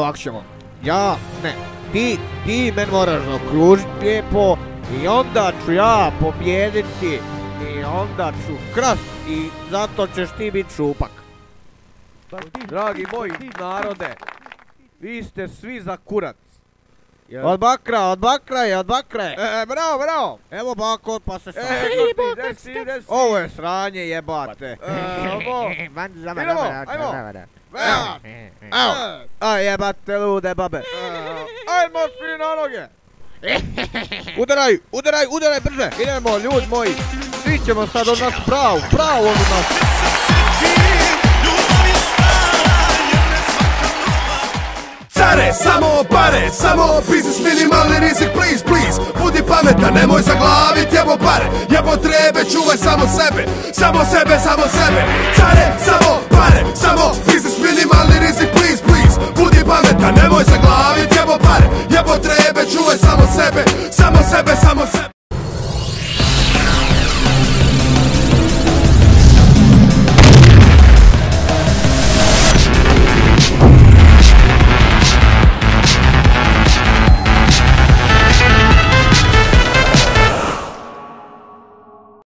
ovako ćemo. Ja, ne, ti men moraš zaokružiti lijepo i onda ću ja pobjediti i onda ću krast i zato ćeš ti biti šupak. Dragi moji narode, vi ste svi za kurac. Od bakra je. Bravo. Evo bako, pa se desi. Ovo je sranje jebate. Aj jebate lude babe. Ajmo svi na noge. Udaraj brže. Idemo ljudi moji. Svi ćemo sad od nas pravu od nas. Care, samo pare, samo biznis, minimalni rizik, please. Budi pametan, nemoj zaglavit, jebo pare, jebo trebe, čuvaj samo sebe. Care, samo